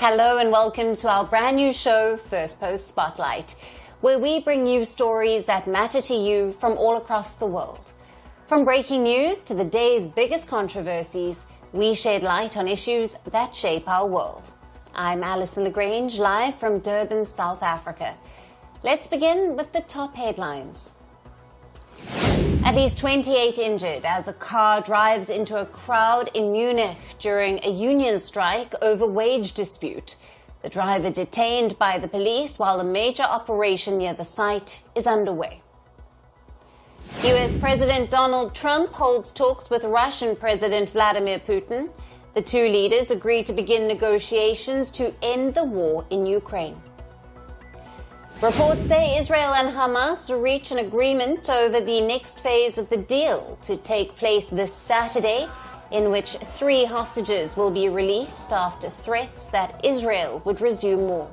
Hello and welcome to our brand new show, Firstpost Spotlight, where we bring you stories that matter to you from all across the world. From breaking news to the day's biggest controversies, we shed light on issues that shape our world. I'm Alison LaGrange, live from Durban, South Africa. Let's begin with the top headlines. At least 28 injured as a car drives into a crowd in Munich during a union strike over wage dispute. The driver detained by the police while a major operation near the site is underway. US President Donald Trump holds talks with Russian President Vladimir Putin. The two leaders agreed to begin negotiations to end the war in Ukraine. Reports say Israel and Hamas reach an agreement over the next phase of the deal to take place this Saturday, in which 3 hostages will be released after threats that Israel would resume war.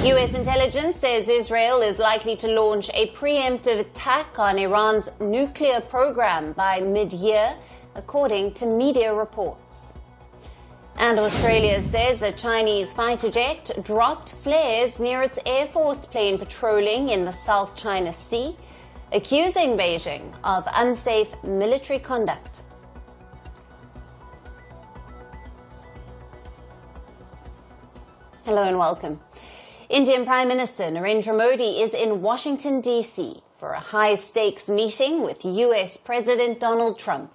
US intelligence says Israel is likely to launch a preemptive attack on Iran's nuclear program by mid-year, according to media reports. And Australia says a Chinese fighter jet dropped flares near its Air Force plane patrolling in the South China Sea, accusing Beijing of unsafe military conduct. Hello and welcome. Indian Prime Minister Narendra Modi is in Washington, D.C. for a high-stakes meeting with US President Donald Trump.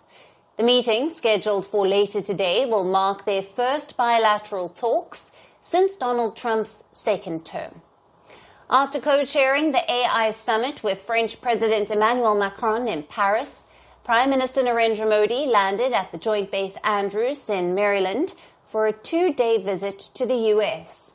The meeting, scheduled for later today, will mark their first bilateral talks since Donald Trump's second term. After co-chairing the AI summit with French President Emmanuel Macron in Paris, Prime Minister Narendra Modi landed at the Joint Base Andrews in Maryland for a 2-day visit to the US.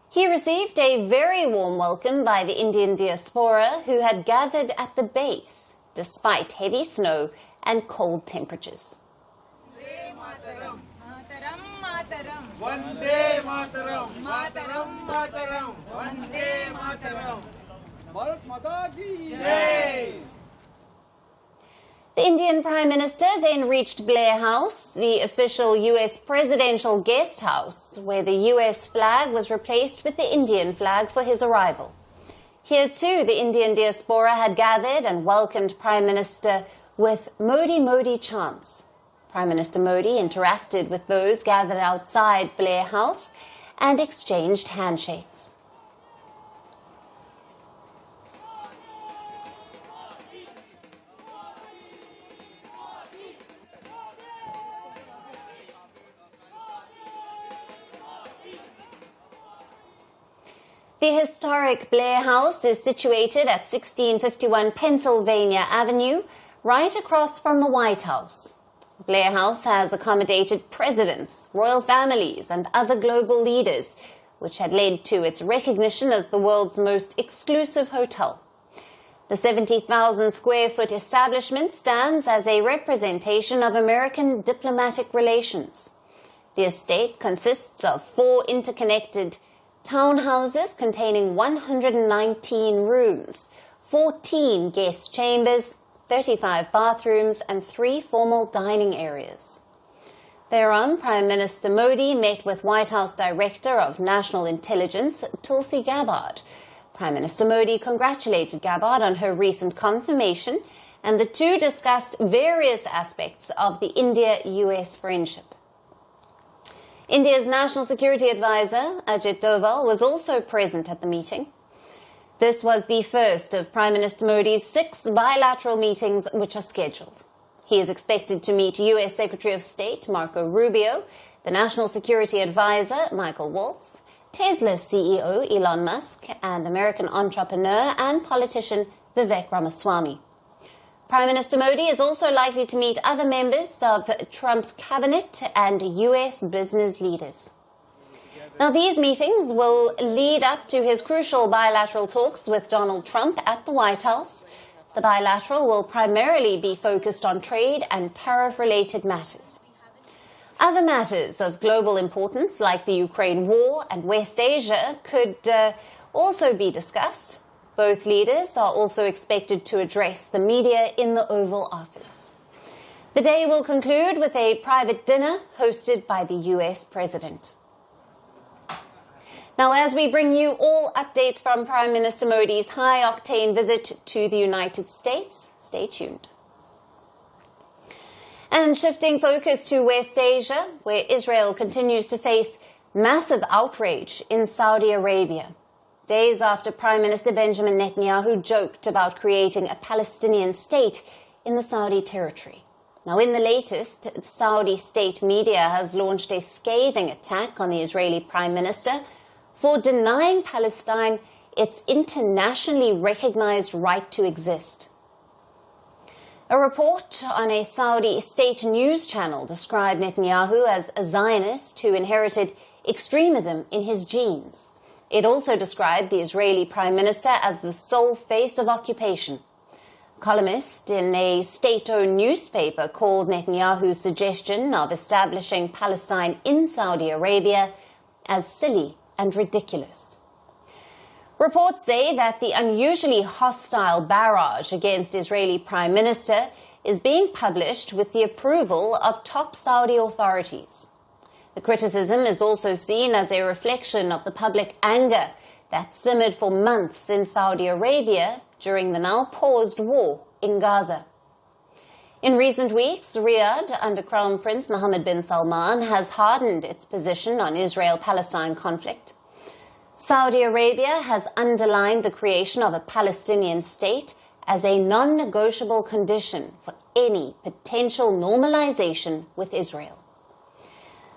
He received a very warm welcome by the Indian diaspora who had gathered at the base, despite heavy snow and cold temperatures. The Indian Prime Minister then reached Blair House, the official US presidential guest house, where the US flag was replaced with the Indian flag for his arrival. Here too, the Indian diaspora had gathered and welcomed Prime Minister with Modi Modi chants. Prime Minister Modi interacted with those gathered outside Blair House and exchanged handshakes. The historic Blair House is situated at 1651 Pennsylvania Avenue, right across from the White House. Blair House has accommodated presidents, royal families, and other global leaders, which had led to its recognition as the world's most exclusive hotel. The 70,000 square foot establishment stands as a representation of American diplomatic relations. The estate consists of 4 interconnected townhouses containing 119 rooms, 14 guest chambers, 35 bathrooms and 3 formal dining areas. Thereon, Prime Minister Modi met with White House Director of National Intelligence, Tulsi Gabbard. Prime Minister Modi congratulated Gabbard on her recent confirmation, and the two discussed various aspects of the India-US friendship. India's National Security Advisor, Ajit Doval, was also present at the meeting. This was the first of Prime Minister Modi's 6 bilateral meetings which are scheduled. He is expected to meet US Secretary of State Marco Rubio, the National Security Advisor Michael Waltz, Tesla CEO Elon Musk, and American entrepreneur and politician Vivek Ramaswamy. Prime Minister Modi is also likely to meet other members of Trump's cabinet and US business leaders. Now, these meetings will lead up to his crucial bilateral talks with Donald Trump at the White House. The bilateral will primarily be focused on trade and tariff-related matters. Other matters of global importance, like the Ukraine war and West Asia, could also be discussed. Both leaders are also expected to address the media in the Oval Office. The day will conclude with a private dinner hosted by the US president. Now, as we bring you all updates from Prime Minister Modi's high-octane visit to the United States, stay tuned. And shifting focus to West Asia, where Israel continues to face massive outrage in Saudi Arabia, days after Prime Minister Benjamin Netanyahu joked about creating a Palestinian state in the Saudi territory. Now, in the latest, the Saudi state media has launched a scathing attack on the Israeli Prime Minister for denying Palestine its internationally recognized right to exist. A report on a Saudi state news channel described Netanyahu as a Zionist who inherited extremism in his genes. It also described the Israeli Prime Minister as the sole face of occupation. A columnist in a state-owned newspaper called Netanyahu's suggestion of establishing Palestine in Saudi Arabia as silly and ridiculous. Reports say that the unusually hostile barrage against Israeli Prime Minister is being published with the approval of top Saudi authorities. The criticism is also seen as a reflection of the public anger that simmered for months in Saudi Arabia during the now paused war in Gaza. In recent weeks, Riyadh, under Crown Prince Mohammed bin Salman, has hardened its position on Israel-Palestine conflict. Saudi Arabia has underlined the creation of a Palestinian state as a non-negotiable condition for any potential normalization with Israel.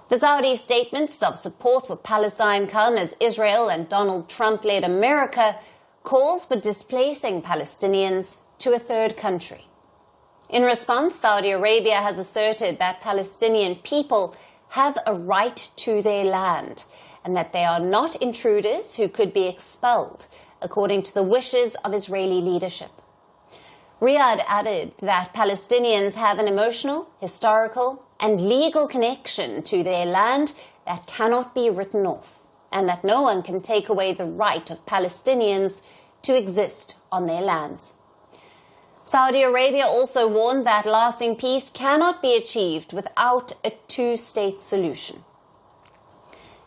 The Saudi statements of support for Palestine come as Israel and Donald Trump-led America calls for displacing Palestinians to a third country. In response, Saudi Arabia has asserted that Palestinian people have a right to their land and that they are not intruders who could be expelled, according to the wishes of Israeli leadership. Riyadh added that Palestinians have an emotional, historical, and legal connection to their land that cannot be written off, and that no one can take away the right of Palestinians to exist on their lands. Saudi Arabia also warned that lasting peace cannot be achieved without a two-state solution.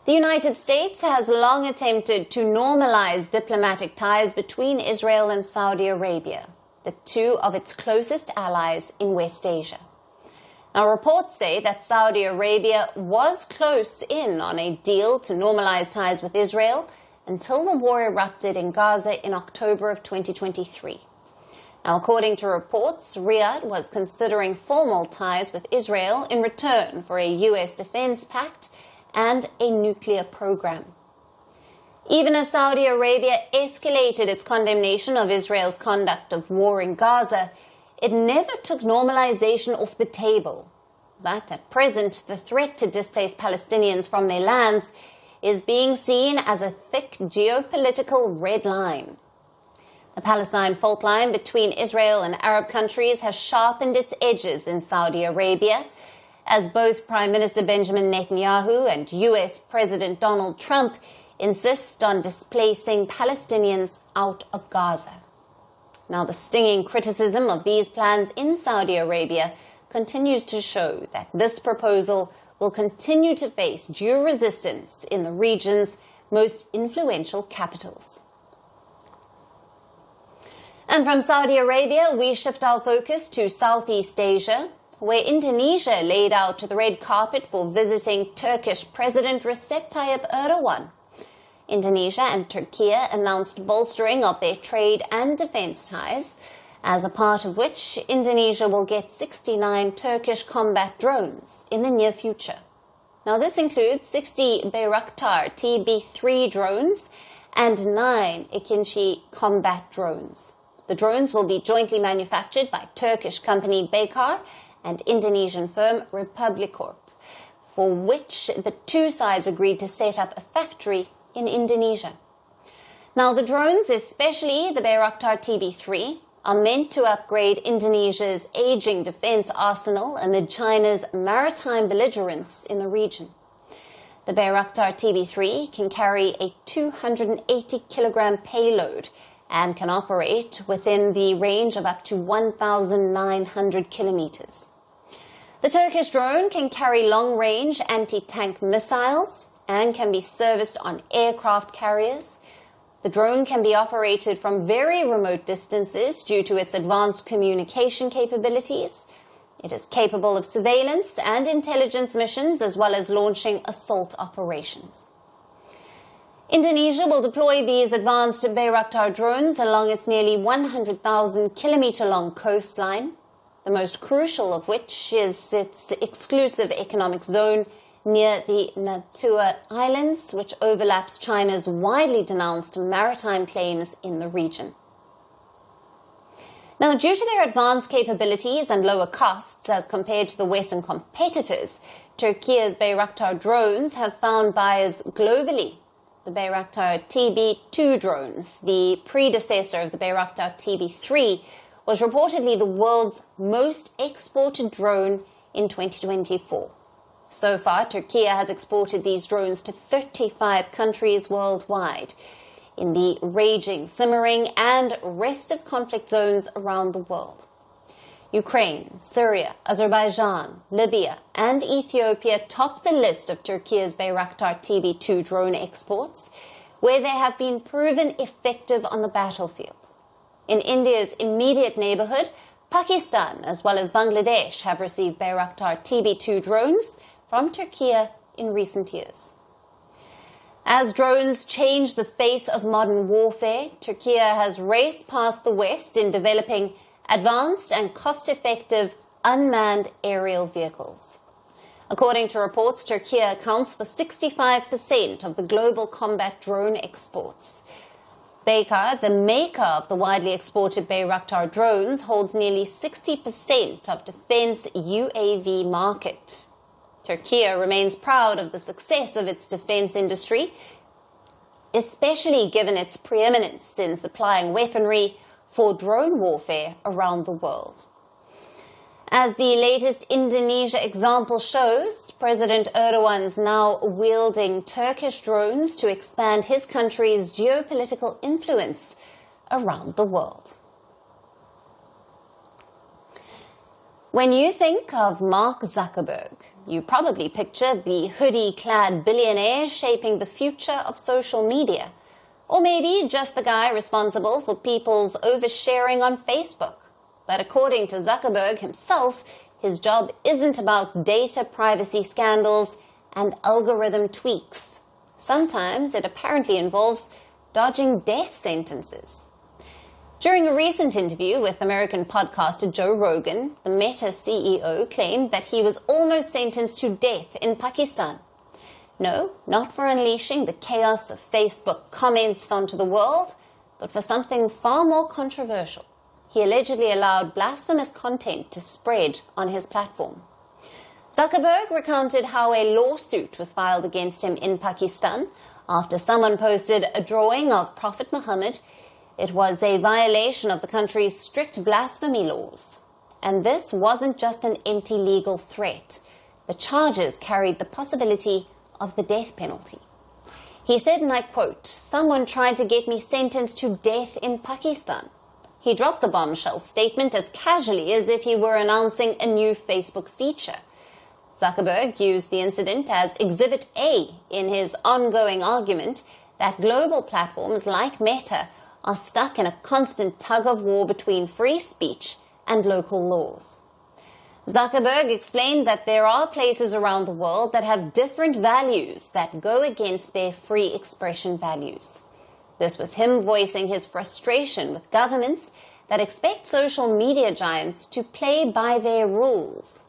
The United States has long attempted to normalize diplomatic ties between Israel and Saudi Arabia, the two of its closest allies in West Asia. Now, reports say that Saudi Arabia was close in on a deal to normalize ties with Israel until the war erupted in Gaza in October of 2023. Now, according to reports, Riyadh was considering formal ties with Israel in return for a U.S. defense pact and a nuclear program. Even as Saudi Arabia escalated its condemnation of Israel's conduct of war in Gaza, it never took normalization off the table. But at present, the threat to displace Palestinians from their lands is being seen as a thick geopolitical red line. The Palestine fault line between Israel and Arab countries has sharpened its edges in Saudi Arabia, as both Prime Minister Benjamin Netanyahu and U.S. President Donald Trump insist on displacing Palestinians out of Gaza. Now, the stinging criticism of these plans in Saudi Arabia continues to show that this proposal will continue to face due resistance in the region's most influential capitals. And from Saudi Arabia, we shift our focus to Southeast Asia, where Indonesia laid out the red carpet for visiting Turkish President Recep Tayyip Erdogan. Indonesia and Turkey announced bolstering of their trade and defense ties, as a part of which Indonesia will get 69 Turkish combat drones in the near future. Now, this includes 60 Bayraktar TB3 drones and 9 Ikinci combat drones. The drones will be jointly manufactured by Turkish company Baykar and Indonesian firm Republicorp, for which the two sides agreed to set up a factory in Indonesia. Now, the drones, especially the Bayraktar TB3, are meant to upgrade Indonesia's aging defense arsenal amid China's maritime belligerence in the region. The Bayraktar TB3 can carry a 280-kilogram payload and can operate within the range of up to 1,900 kilometers. The Turkish drone can carry long-range anti-tank missiles and can be serviced on aircraft carriers. The drone can be operated from very remote distances due to its advanced communication capabilities. It is capable of surveillance and intelligence missions as well as launching assault operations. Indonesia will deploy these advanced Bayraktar drones along its nearly 100,000-kilometer-long coastline, the most crucial of which is its exclusive economic zone near the Natuna Islands, which overlaps China's widely denounced maritime claims in the region. Now, due to their advanced capabilities and lower costs as compared to the Western competitors, Turkey's Bayraktar drones have found buyers globally. The Bayraktar TB2 drones, the predecessor of the Bayraktar TB3, was reportedly the world's most exported drone in 2024. So far, Turkey has exported these drones to 35 countries worldwide in the raging, simmering and rest of conflict zones around the world. Ukraine, Syria, Azerbaijan, Libya and Ethiopia top the list of Turkey's Bayraktar TB2 drone exports, where they have been proven effective on the battlefield. In India's immediate neighborhood, Pakistan as well as Bangladesh have received Bayraktar TB2 drones from Turkey in recent years. As drones change the face of modern warfare, Turkey has raced past the West in developing advanced and cost-effective unmanned aerial vehicles. According to reports, Turkey accounts for 65% of the global combat drone exports. Baykar, the maker of the widely exported Bayraktar drones, holds nearly 60% of defense UAV market. Turkey remains proud of the success of its defense industry, especially given its preeminence in supplying weaponry for drone warfare around the world. As the latest Indonesia example shows, President Erdogan's now wielding Turkish drones to expand his country's geopolitical influence around the world. When you think of Mark Zuckerberg, you probably picture the hoodie-clad billionaire shaping the future of social media, or maybe just the guy responsible for people's oversharing on Facebook. But according to Zuckerberg himself, his job isn't about data privacy scandals and algorithm tweaks. Sometimes it apparently involves dodging death sentences. During a recent interview with American podcaster Joe Rogan, the Meta CEO claimed that he was almost sentenced to death in Pakistan. No, not for unleashing the chaos of Facebook comments onto the world, but for something far more controversial. He allegedly allowed blasphemous content to spread on his platform. Zuckerberg recounted how a lawsuit was filed against him in Pakistan after someone posted a drawing of Prophet Muhammad. It was a violation of the country's strict blasphemy laws. And this wasn't just an empty legal threat. The charges carried the possibility of the death penalty. He said, and I quote, "Someone tried to get me sentenced to death in Pakistan." He dropped the bombshell statement as casually as if he were announcing a new Facebook feature. Zuckerberg used the incident as Exhibit A in his ongoing argument that global platforms like Meta are stuck in a constant tug-of-war between free speech and local laws. Zuckerberg explained that there are places around the world that have different values that go against their free expression values. This was him voicing his frustration with governments that expect social media giants to play by their rules.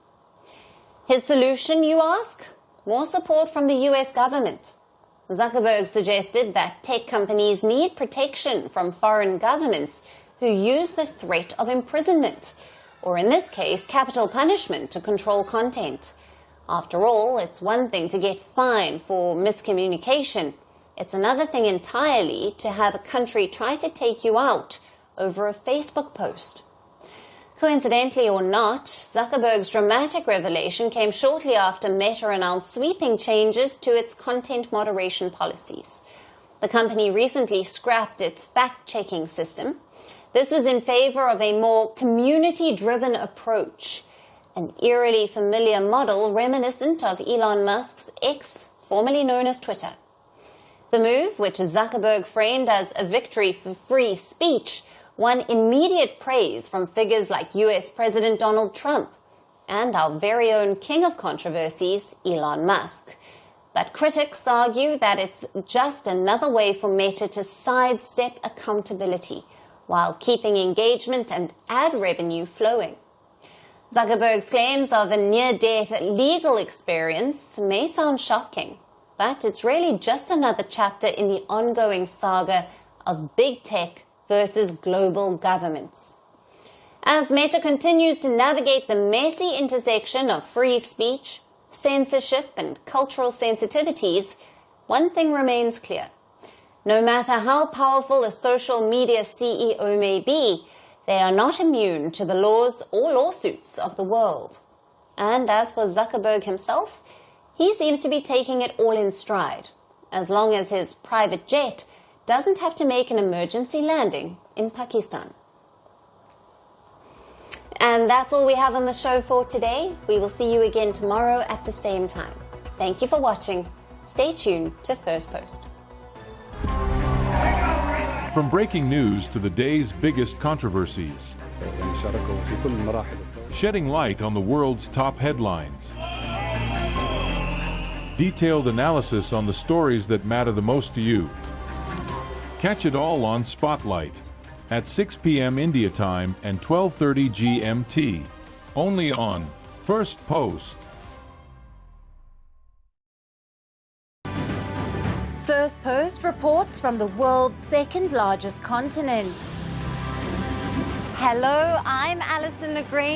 His solution, you ask? More support from the US government. Zuckerberg suggested that tech companies need protection from foreign governments who use the threat of imprisonment, or in this case, capital punishment to control content. After all, it's one thing to get fined for miscommunication. It's another thing entirely to have a country try to take you out over a Facebook post. Coincidentally or not, Zuckerberg's dramatic revelation came shortly after Meta announced sweeping changes to its content moderation policies. The company recently scrapped its fact-checking system. This was in favor of a more community-driven approach, an eerily familiar model reminiscent of Elon Musk's X formerly known as Twitter. The move, which Zuckerberg framed as a victory for free speech, won immediate praise from figures like US President Donald Trump and our very own king of controversies, Elon Musk. But critics argue that it's just another way for Meta to sidestep accountability while keeping engagement and ad revenue flowing. Zuckerberg's claims of a near-death legal experience may sound shocking, but it's really just another chapter in the ongoing saga of big tech versus global governments. As Meta continues to navigate the messy intersection of free speech, censorship, and cultural sensitivities, one thing remains clear. No matter how powerful a social media CEO may be, they are not immune to the laws or lawsuits of the world. And as for Zuckerberg himself, he seems to be taking it all in stride, as long as his private jet doesn't have to make an emergency landing in Pakistan. And that's all we have on the show for today. We will see you again tomorrow at the same time. Thank you for watching. Stay tuned to Firstpost. From breaking news to the day's biggest controversies, shedding light on the world's top headlines, detailed analysis on the stories that matter the most to you. Catch it all on Spotlight at 6 p.m. India time and 12:30 GMT, only on Firstpost. Firstpost reports from the world's second largest continent. Hello, I'm Alison Lagrange.